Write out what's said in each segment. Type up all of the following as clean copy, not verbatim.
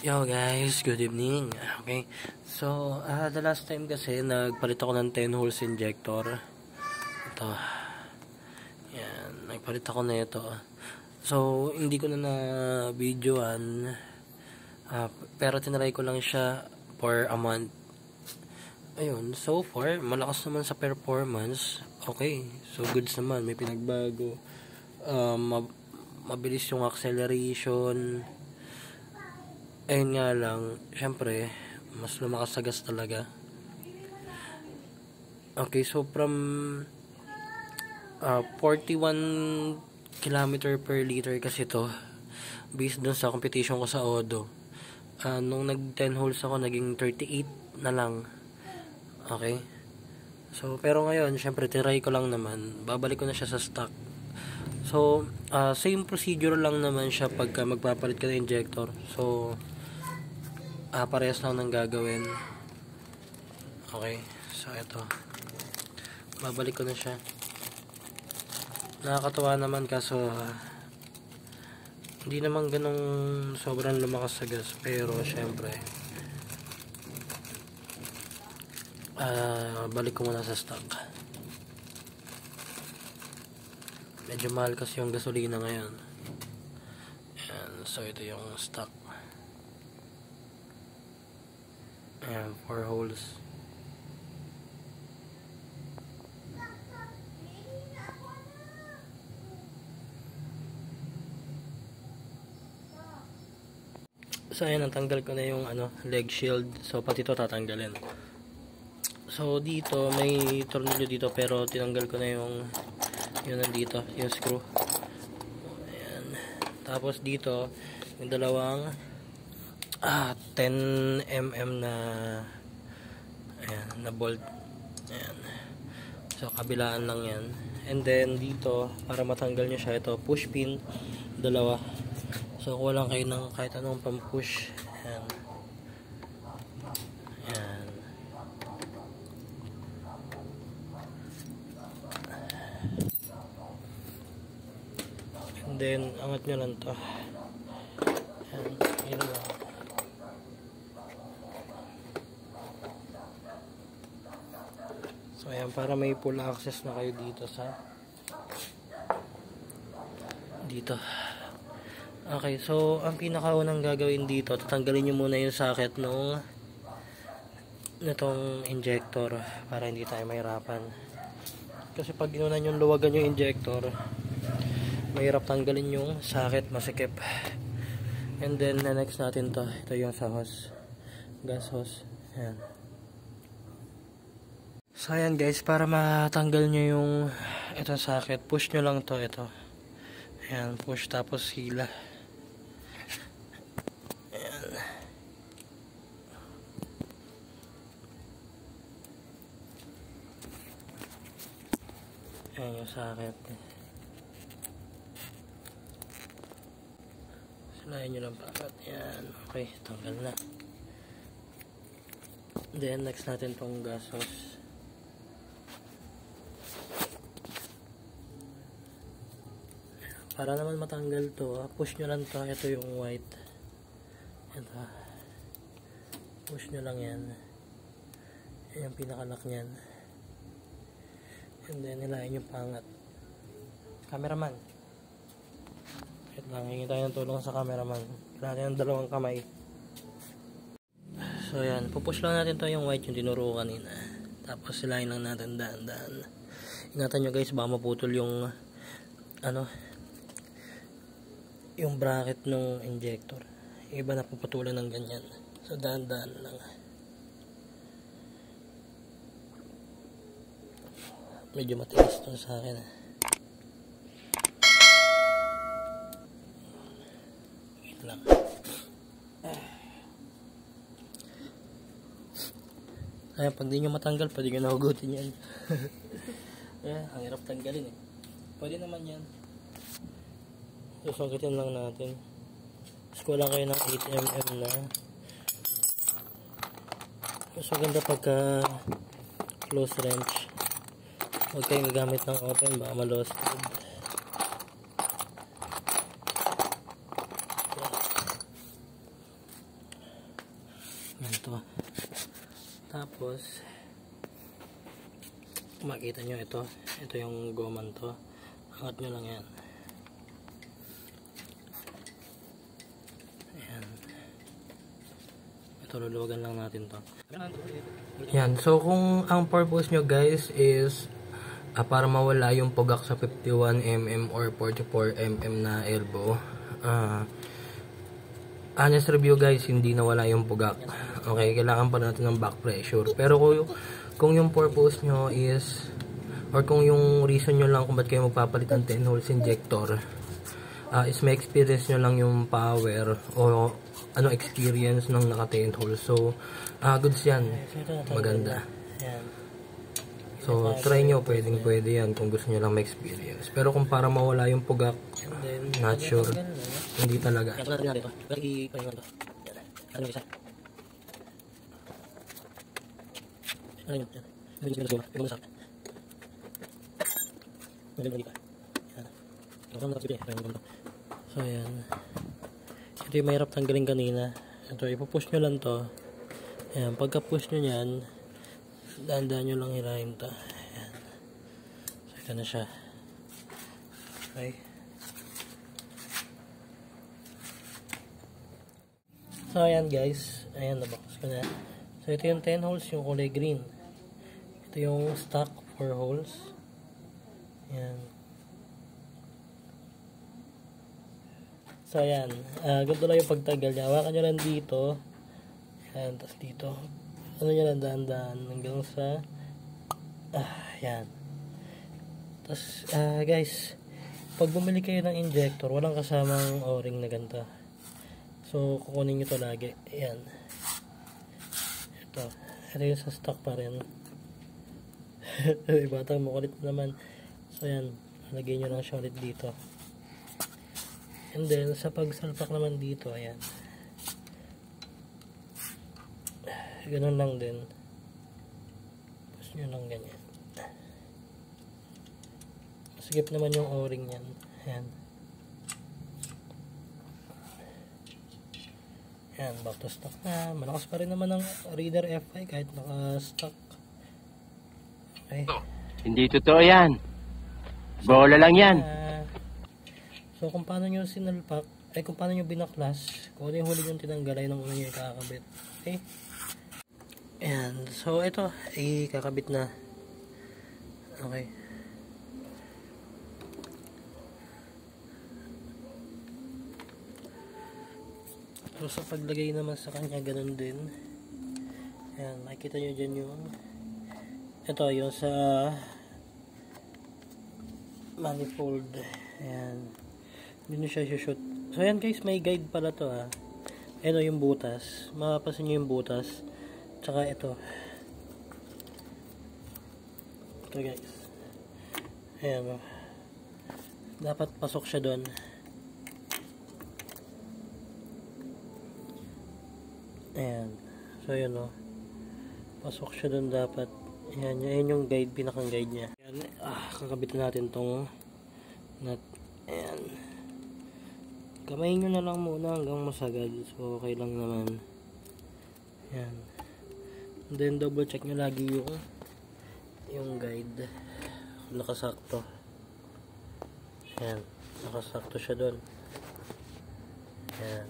Yo guys, good evening. Okay. So, the last time kasi nagpalit ako ng 10 holes injector. Ito. Yan, nagpalit ako na ito. So, hindi ko na videoan. Pero tinry ko lang siya for a month. Ayun, so far malakas naman sa performance. Okay. So, goods naman, may pinagbago. Mabilis yung acceleration. Ayun nga lang, syempre, mas lumakas sa gas talaga. Okay, so from 41 km per liter kasi to, based dun sa competition ko sa Odo. Nung nag 10 holes ako, naging 38 na lang. Okay? So, pero ngayon, syempre, try ko lang naman. Babalik ko na siya sa stock. So, same procedure lang naman siya pagka magpapalit ka ng injector. So, parehas lang nang gagawin. Okay, so ito, babalik ko na siya. Nakakatuwa naman kaso hindi naman ganong sobrang lumakas sa gas, pero syempre balik ko muna sa stock. Medyo mahal kasi yung gasolina ngayon. Ayan, so ito yung stock. Ayan, 4 holes. So ayan, natanggal ko na yung leg shield. So pati ito tatanggalin. So dito may tornilyo dito, pero tinanggal ko na yung nandito, yung screw. Ayan. Tapos dito yung dalawang 10 mm na ayan, na bolt. Ayan. So kabilaan lang yan. And then dito, para matanggal nyo siya, ito push pin, dalawa. So kuha lang kayo ng kahit anong pang-push. Ayan. Ayan. And then angat nyo lang to. Ayan. Ayan lang. So ayan, para may full access na kayo dito sa dito. Okay, so ang pinakaunang gagawin dito, tatanggalin nyo muna yung socket nitong injector para hindi tayo mahirapan. Kasi pag ginunan yung luwagan yung injector, mahirap tanggalin yung socket, masikip. And then na next natin to, ito yung sa hose, gas hose. Ayan. So ayan guys, para matanggal nyo yung itong socket, push nyo lang to, ito. Ayan, push tapos hila. Ayan. Ayan yung socket. Sulayan nyo lang pakat. Ayan, okay, tanggal na. Then next natin tong gas hose. Para naman matanggal to, push nyo lang to. Ito yung white. Ito. Push nyo lang yan. Yan yung pinakalock nyan. And then hilahin yung pangat. Cameraman. Wait lang, hingi tayo ng tulong sa cameraman. Kailangan ng dalawang kamay. So yan, pupush lang natin to yung white, yung tinuro kanina. Tapos hilahin lang natin daan-daan. Ingatan nyo guys, baka maputol yung yung bracket ng injector. Iba na puputulan ng ganyan. So daan-daan lang. Medyo matigas to sa akin. Wait lang. Ayan, pag di nyo matanggal, pwede nyo nahugutin yan. Ayan, ang hirap tanggalin eh. Pwede naman yan. Susugitin lang natin. Tapos kuha lang kayo ng 8mm na. Mas maganda pagka close wrench. Huwag kayong gagamit ng open, baka malosted. Tapos makita nyo ito yung goman to, angat nyo lang yan. Ayan, ito luluwagan lang natin to. Yan, so kung ang purpose nyo guys is para mawala yung pugak sa 51mm or 44mm na elbow, honest review guys, hindi nawala yung pugak. Okay, kailangan pa natin ng back pressure. Pero kung yung purpose nyo is, or kung yung reason nyo lang kung ba't kayo magpapalit ng 10 holes injector, is may experience nyo lang yung power o ano experience ng naka 10 holes. So, goods yan. Maganda. So, try nyo. Pwede yan kung gusto nyo lang may experience. Pero kung para mawala yung pugak, not sure. Hindi talaga. So, ayan. Ito yung mahirap tanggalin kanina. Ito, ipupush nyo lang to. Ayan, pagka-push nyo yan, dahan-dahan nyo lang hirahin to. Ayan. So, ito na siya. Okay. So, ayan guys. Ayan, nabox ko na. So, ito yung 10 holes, yung kulay green. Ito yung stock 4 holes. Ayan. So, ayan. Ganito lang yung pagtagal niya. Hawakan nyo lang dito. Ayan, tapos dito. Ano nyo lang, dahan-dahan. Hanggang sa ayan. Tapos, guys, pag bumili kayo ng injector, walang kasamang o-ring na ganito. So, kukunin nyo ito lagi. Ayan. Ito yung sa stock pa rin. Batang makulit naman. So, ayan. Lagay nyo lang siya ulit dito. And then, sa pagsalpak naman dito, ayan. Ganun lang din. Push nyo lang ganyan. Masigip naman yung o-ring yan. Ayan. Ayan, back to stock na. Malakas pa rin naman ang Raider FI kahit naka-stock. Okay. Hindi totoo yan. Bola lang yan. So, kung paano nyo sinalpak, kung paano nyo binaklas, kung ano yung huli yung tinanggal, ay nang una nyo ikakabit. Okay? Ayan. So, ito, ikakabit na. Okay. So, sa paglagay naman sa kanya, ganun din. Ayan, makikita nyo dyan yung ito, yung sa manifold. Ayan. Hindi siya shoot. So, ayan guys, may guide pala to ha. Ayan o yung butas. Mapapasin nyo yung butas. Tsaka ito. Ito guys. Ayan o. Dapat pasok siya doon. Ayan. So, ayan o. Pasok siya doon dapat. Ayan. Ayan yung guide. Pinakang guide niya. Ayan. Kakabitin natin tong nut. Ayan. Kamayin nyo na lang muna hanggang masagad. So, okay lang naman. Ayan. And then, double check nyo lagi yung guide. Nakasakto. Ayan. Nakasakto siya doon. Ayan.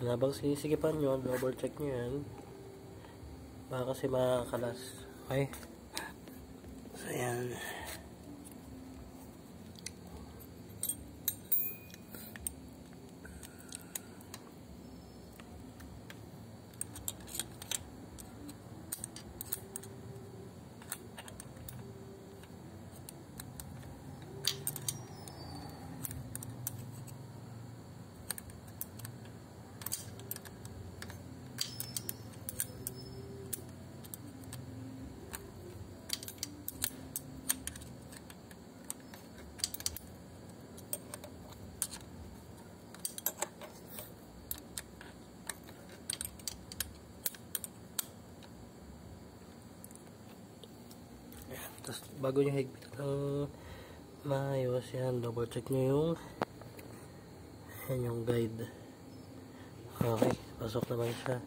Ayan. Habang sinisigipan nyo, double check nyo yan. Baka kasi makakalas. Okay? So, ayan. Tapos bago nyo higpit ang maayos, yan, double check nyo yung guide. Okay, pasok naman siya.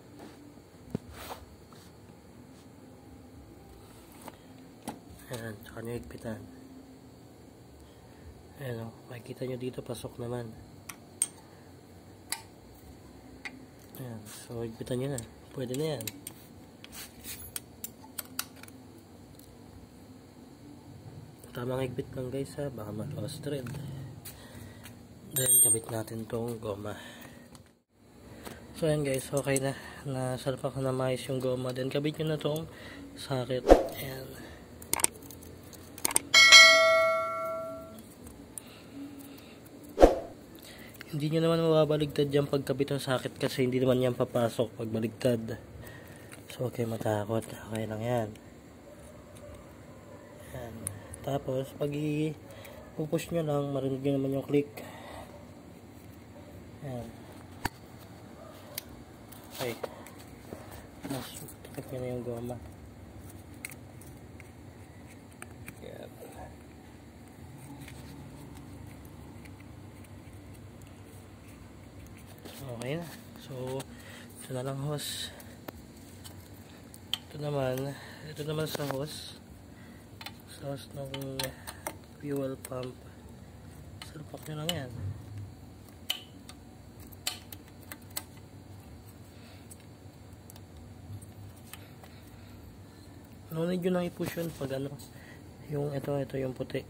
Ayan, tsaka nyo higpitan. Ayan o, makikita nyo dito, pasok naman. Ayan, so higpitan nyo na. Pwede na yan. Tamang higpit lang guys ha, baka ma-lost thread. Then, kabit natin tong goma. So ayan guys, okay na. Nasalpak na maayos yung goma. Then, kabit nyo na tong socket. Ayan. Hindi nyo naman mababaligtad dyan pagkabit ng socket kasi hindi naman yan papasok pag baligtad. So okay, matakot. Okay lang yan. Ayan. Tapos pag i-push nyo lang, marinig nyo naman yung click. Ayan. Okay. Mas tikit nyo na yung goma. Ayan. Okay na. So, ito na lang hose. Ito naman sa hose. Sa hose ng fuel pump. Salpak nyo lang yan. No need nyo lang i-push yun pag ano. Yung ito yung puti.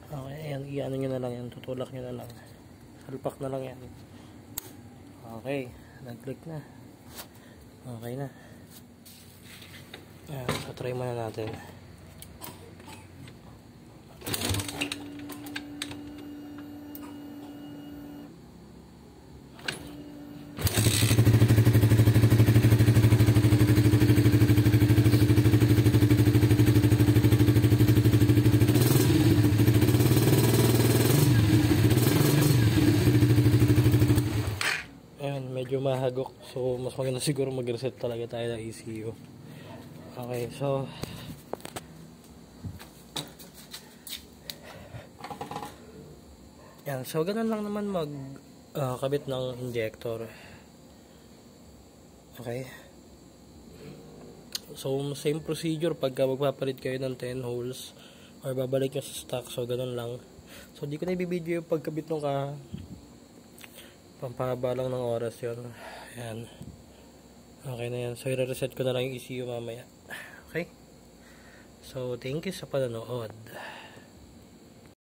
Okay, ayan, i-ano nyo na lang yan. Tutulak nyo na lang. Salpak na lang yan. Okay, nag-click na. Okay na. Ayan, so try muna natin. Medyo mahagok, so mas maganda siguro mag-reset talaga tayo ng ECU. Okay, so yan, so ganun lang naman mag kabit ng injector. Okay, so same procedure pagka magpapalit kayo ng 10 holes or babalik nyo sa stock, so ganun lang. So di ko na ibibideo yung pagkabit ng pampahaba lang ng oras yun. Ayan. Okay na yan. So, i-reset ko na lang yung ECU mamaya. Okay? So, thank you sa panonood.